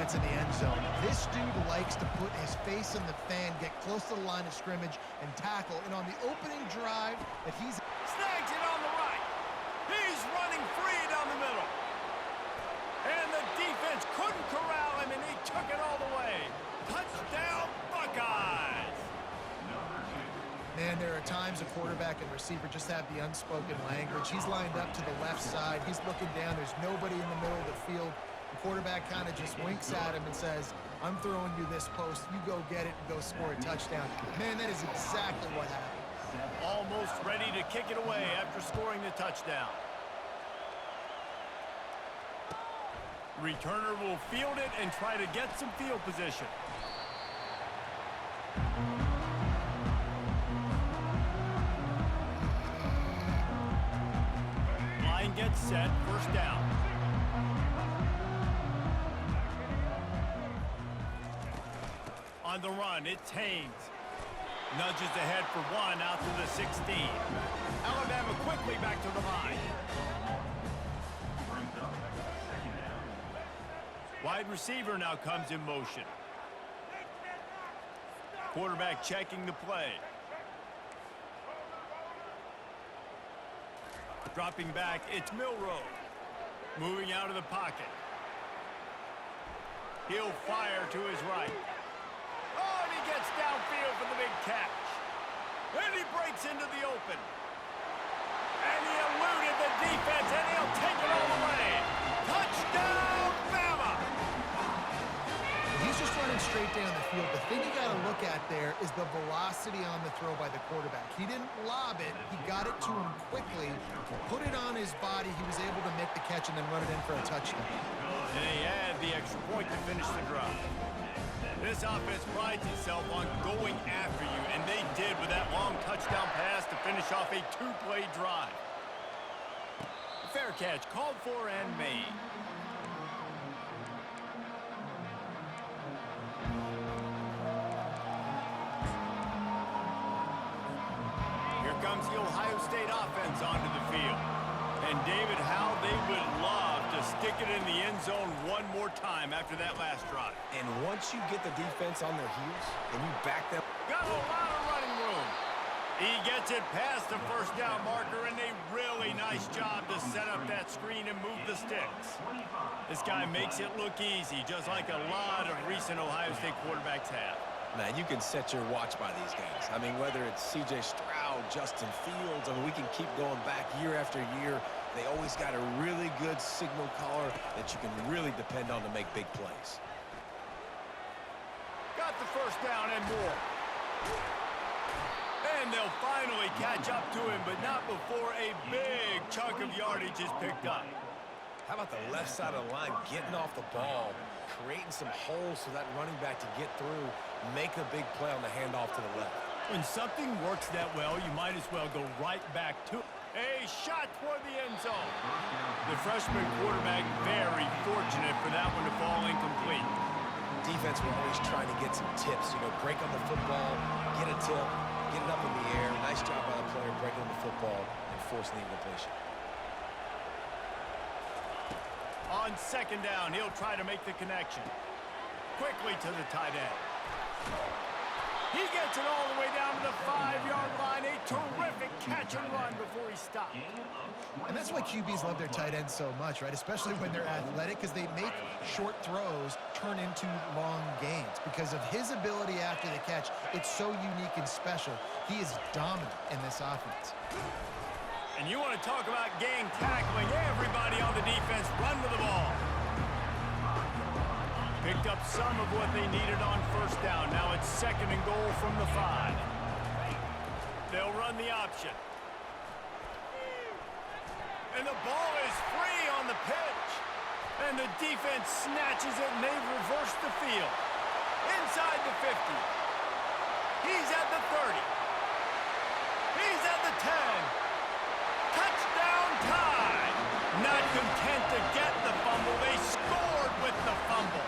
gets in the end zone. This dude likes to put his face in the fan, get close to the line of scrimmage, and tackle. And on the opening drive that he's... Snags it on the right. He's running free down the middle. And the defense couldn't corral him, and he took it all the way. Touchdown, Buckeyes! Man, there are times a quarterback and receiver just have the unspoken language. He's lined up to the left side. He's looking down. There's nobody in the middle of the field. The quarterback kind of just winks at him and says, I'm throwing you this post. You go get it and go score a touchdown. Man, that is exactly what happened. Almost ready to kick it away after scoring the touchdown. Returner will field it and try to get some field position. Line gets set, first down. On the run, it's Haynes. Nudges ahead for one out to the 16. Alabama quickly back to the line. Wide receiver now comes in motion. Quarterback checking the play. Dropping back, it's Milroe. Moving out of the pocket. He'll fire to his right. Oh, and he gets downfield for the big catch. And he breaks into the open. And he eluded the defense, and he'll take it all the way. Touchdown, Bama! He's just running straight down the field. The thing you got to look at there is the velocity on the throw by the quarterback. He didn't lob it. He got it to him quickly, put it on his body. He was able to make the catch and then run it in for a touchdown. And they add the extra point to finish the drive. This offense prides itself on going after you, and they did with that long touchdown pass to finish off a two-play drive. Fair catch called for and made. Here comes the Ohio State offense onto the field. And David, how they would love to stick it in the end zone one more time after that last drive. And once you get the defense on their heels, and you back them... Got a lot of running room. He gets it past the first down marker, and a really nice job to set up that screen and move the sticks. This guy makes it look easy, just like a lot of recent Ohio State quarterbacks have. Man, you can set your watch by these guys. I mean, whether it's C.J. Stroud, Justin Fields, I mean, we can keep going back year after year. They always got a really good signal caller that you can really depend on to make big plays. Got the first down and more. And they'll finally catch up to him, but not before a big chunk of yardage is picked up. How about the left side of the line getting off the ball, creating some holes for that running back to get through, make a big play on the handoff to the left. When something works that well, you might as well go right back to it. A shot toward the end zone. The freshman quarterback very fortunate for that one to fall incomplete. Defense will always trying to get some tips, you know, break on the football, get a tip, get it up in the air. Nice job by the player breaking on the football and forcing the incompletion. On second down, he'll try to make the connection. Quickly to the tight end. He gets it all the way down to the 5-yard line. A terrific catch and run before he stopped. And that's why QBs love their tight ends so much, right? Especially when they're athletic, because they make short throws turn into long gains. Because of his ability after the catch, it's so unique and special. He is dominant in this offense. And you want to talk about gang tackling. Everybody on the defense run to the ball. Picked up some of what they needed on first down. Now it's second and goal from the 5. They'll run the option. And the ball is free on the pitch. And the defense snatches it, and they've reversed the field. Inside the 50. He's at the 30. He's at the 10. Touchdown tie. Not content to get the fumble, they scored with the fumble.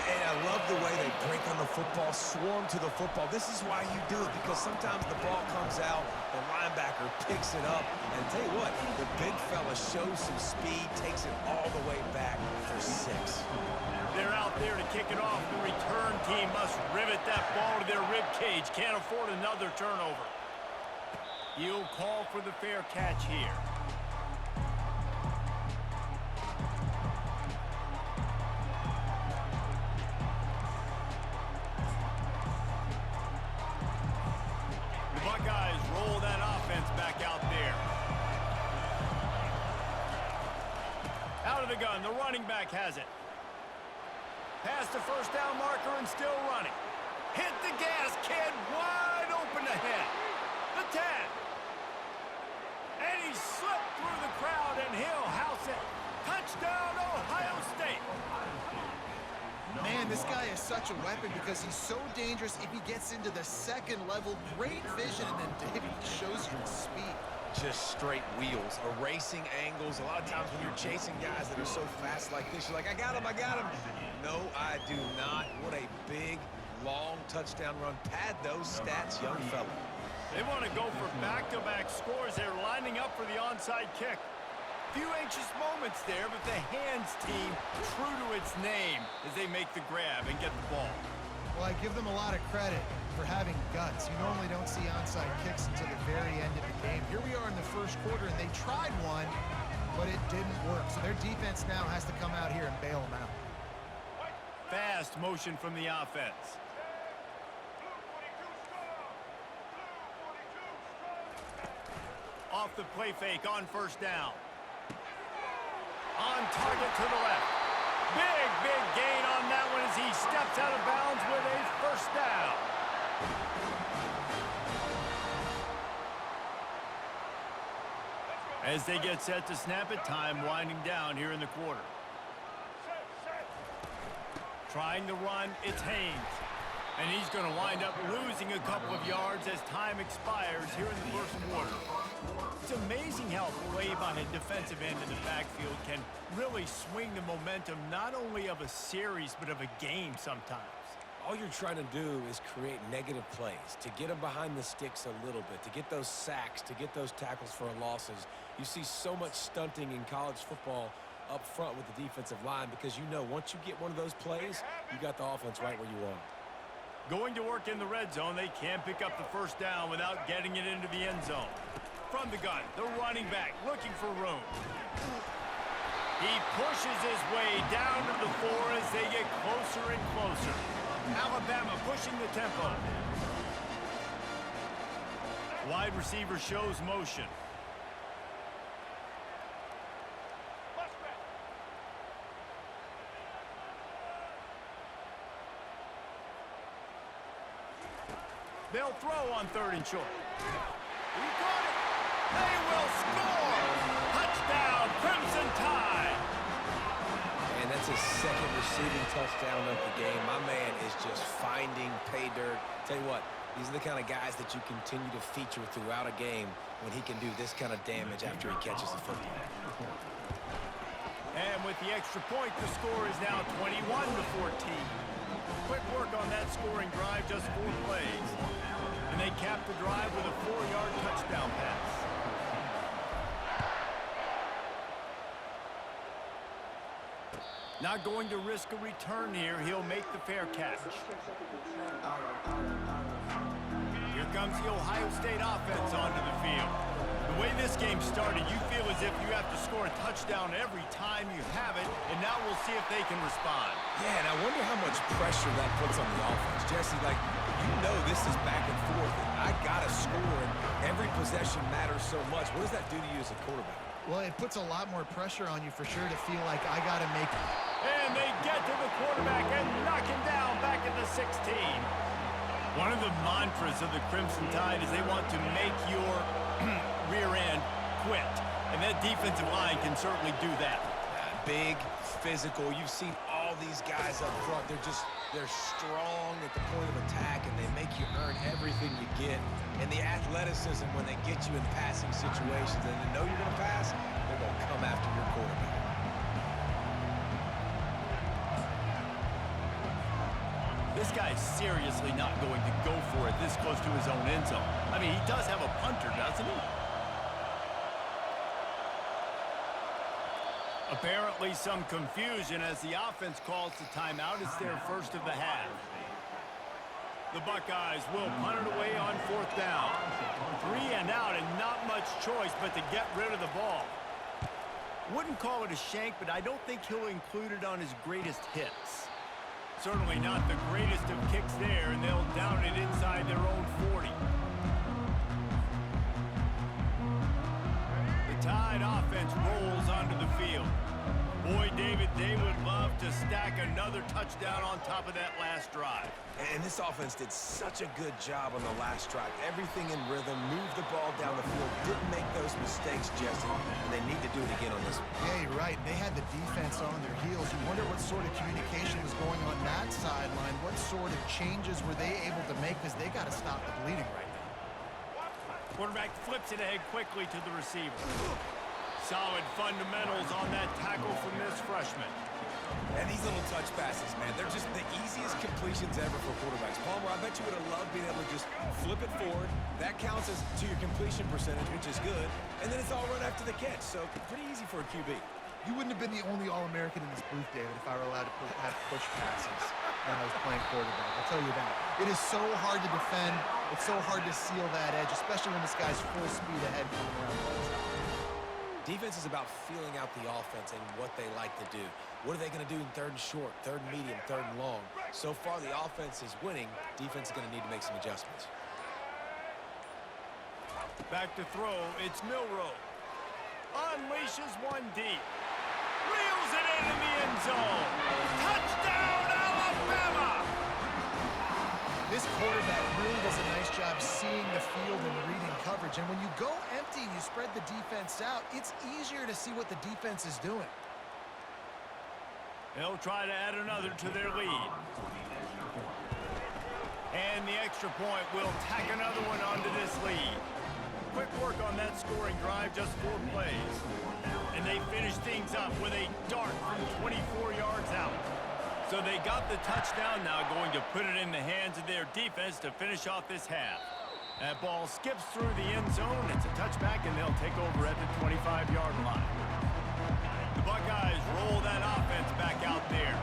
And I love the way they break on the football, swarm to the football. This is why you do it, because sometimes the ball comes out, the linebacker picks it up, and tell you what, the big fella shows some speed, takes it all the way back for 6. They're out there to kick it off. The return team must rivet that ball to their rib cage. Can't afford another turnover. He'll call for the fair catch here. The Buckeyes roll that offense back out there. Out of the gun, the running back has it. Past the first down marker and still running. Hit the gas, kid, wide open ahead. The 10. And he slipped through the crowd and he'll house it. Touchdown, Ohio State. Man, this guy is such a weapon because he's so dangerous if he gets into the second level. Great vision, and then David shows you his speed. Just straight wheels, erasing angles. A lot of times when you're chasing guys that are so fast like this, you're like, I got him, I got him. No, I do not. What a big, long touchdown run. Pad those stats, young fella. They want to go for back-to-back scores. They're lining up for the onside kick. Few anxious moments there, but the hands team true to its name as they make the grab and get the ball. Well, I give them a lot of credit for having guts. You normally don't see onside kicks until the very end of the game. Here we are in the first quarter, and they tried one, but it didn't work. So their defense now has to come out here and bail them out. Fast motion from the offense. Off the play fake on first down. On target to the left. Big gain on that one as he steps out of bounds with a first down. As they get set to snap it, time winding down here in the quarter. Trying to run, it's Haynes. And he's going to wind up losing a couple of yards as time expires here in the first quarter. It's amazing how a play by a defensive end in the backfield can really swing the momentum not only of a series but of a game sometimes. All you're trying to do is create negative plays, to get them behind the sticks a little bit, to get those sacks, to get those tackles for losses. You see so much stunting in college football up front with the defensive line because you know once you get one of those plays, you got the offense right where you want it. Going to work in the red zone, they can't pick up the first down without getting it into the end zone. From the gun, the running back looking for room. He pushes his way down to the 4 as they get closer and closer. Alabama pushing the tempo. Wide receiver shows motion. They'll throw on 3rd and short. He got it. They will score. Touchdown, Crimson Tide. And that's his second receiving touchdown of the game. My man is just finding pay dirt. Tell you what, these are the kind of guys that you continue to feature throughout a game when he can do this kind of damage after he catches the football. And with the extra point, the score is now 21-14. Quick work on that scoring drive, just 4 plays. And they cap the drive with a 4-yard touchdown pass. Not going to risk a return here. He'll make the fair catch. Here comes the Ohio State offense onto the field. The way this game started, you feel as if you have to score a touchdown every time you have it, and now we'll see if they can respond. Yeah, and I wonder how much pressure that puts on the offense. Jesse, like, you know this is back and forth, and I got to score, and every possession matters so much. What does that do to you as a quarterback? Well, it puts a lot more pressure on you for sure to feel like I got to make it. And they get to the quarterback and knock him down back at the 16. One of the mantras of the Crimson Tide is they want to make your rear end quit. And that defensive line can certainly do that. Big, physical. You've seen all these guys up front. They're strong at the point of attack, and they make you earn everything you get. And the athleticism, when they get you in passing situations and they know you're going to pass, they're going to come after your quarterback. This guy's seriously not going to go for it this close to his own end zone. I mean, he does have a punter, doesn't he? Apparently some confusion as the offense calls the timeout. It's their first of the half. The Buckeyes will punt it away on 4th down. 3 and out and not much choice but to get rid of the ball. Wouldn't call it a shank, but I don't think he'll include it on his greatest hits. Certainly not the greatest of kicks there, and they'll down it inside their own 40. The Tide offense rolls onto the field. Boy, David, they would love to stack another touchdown on top of that last drive. And this offense did such a good job on the last drive. Everything in rhythm, moved the ball down the field, didn't make those mistakes, Jesse, and they need to do it again on this one. Yeah, you're right. They had the defense on their heels. You wonder what sort of communication was going on that sideline. What sort of changes were they able to make, because they got to stop the bleeding right now. Quarterback flips it ahead quickly to the receiver. Solid fundamentals on that tackle from this freshman. And these little touch passes, man, they're just the easiest completions ever for quarterbacks. Palmer, I bet you would have loved being able to just flip it forward. That counts as to your completion percentage, which is good. And then it's all run after the catch, so pretty easy for a QB. You wouldn't have been the only All-American in this booth, David, if I were allowed to have push passes when I was playing quarterback. I'll tell you that. It is so hard to defend. It's so hard to seal that edge, especially when this guy's full speed ahead coming around the outside. Defense is about feeling out the offense and what they like to do. What are they going to do in 3rd and short, 3rd and medium, 3rd and long? So far, the offense is winning. Defense is going to need to make some adjustments. Back to throw, it's Milroe. Unleashes one deep. Reels it into the end zone. Touchdown, Alabama! This quarterback really does a nice job seeing the field and reading coverage. And when you go empty and you spread the defense out, it's easier to see what the defense is doing. They'll try to add another to their lead. And the extra point will tack another one onto this lead. Quick work on that scoring drive, just 4 plays. And they finish things up with a dart from 24 yards out. So they got the touchdown, now going to put it in the hands of their defense to finish off this half. That ball skips through the end zone. It's a touchback, and they'll take over at the 25-yard line. The Buckeyes roll that offense back out there.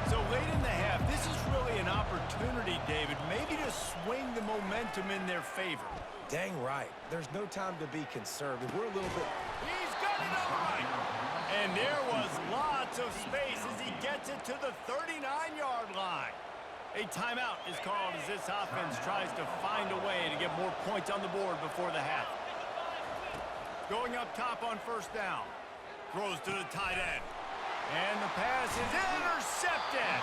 So late in the half, this is really an opportunity, David, maybe to swing the momentum in their favor. Dang right. There's no time to be conservative. We're a little bit... He's got it on the right. And there was lots of space as he gets it to the 39-yard line. A timeout is called as this offense tries to find a way to get more points on the board before the half. Going up top on 1st down. Throws to the tight end. And the pass is intercepted.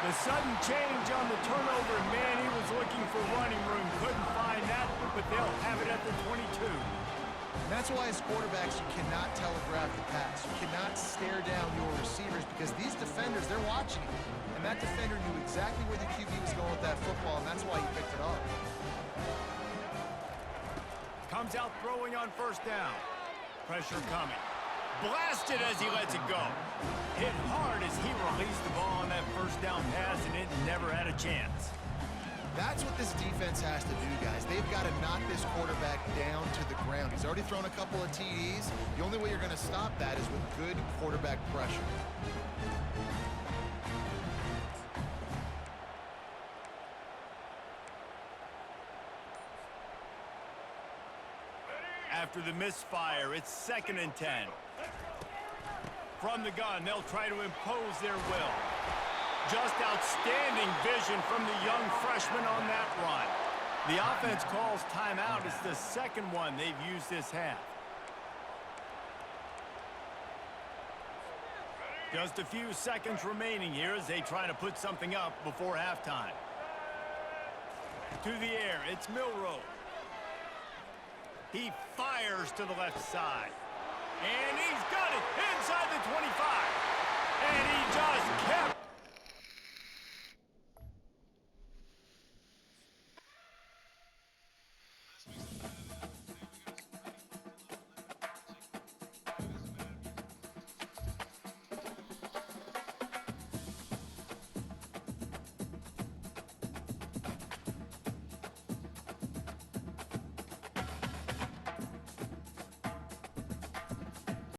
The sudden change on the turnover, man, he was looking for running room. Couldn't find that, but they'll have it at the 22. And that's why as quarterbacks, you cannot telegraph the pass. You cannot stare down your receivers because these defenders, they're watching you. And that defender knew exactly where the QB was going with that football, and that's why he picked it off. Comes out throwing on 1st down. Pressure coming. Blasted as he lets it go. Hit hard as he released the ball on that 1st down pass, and it never had a chance. That's what this defense has to do, guys. They've got to knock this quarterback down to the ground. He's already thrown a couple of TDs. The only way you're going to stop that is with good quarterback pressure. After the misfire, it's 2nd and 10. From the gun, they'll try to impose their will. Just outstanding vision from the young freshman on that run. The offense calls timeout. It's the 2nd one they've used this half. Just a few seconds remaining here as they try to put something up before halftime. To the air, it's Milroe. He fires to the left side. And he's got it inside the 25. And he just kept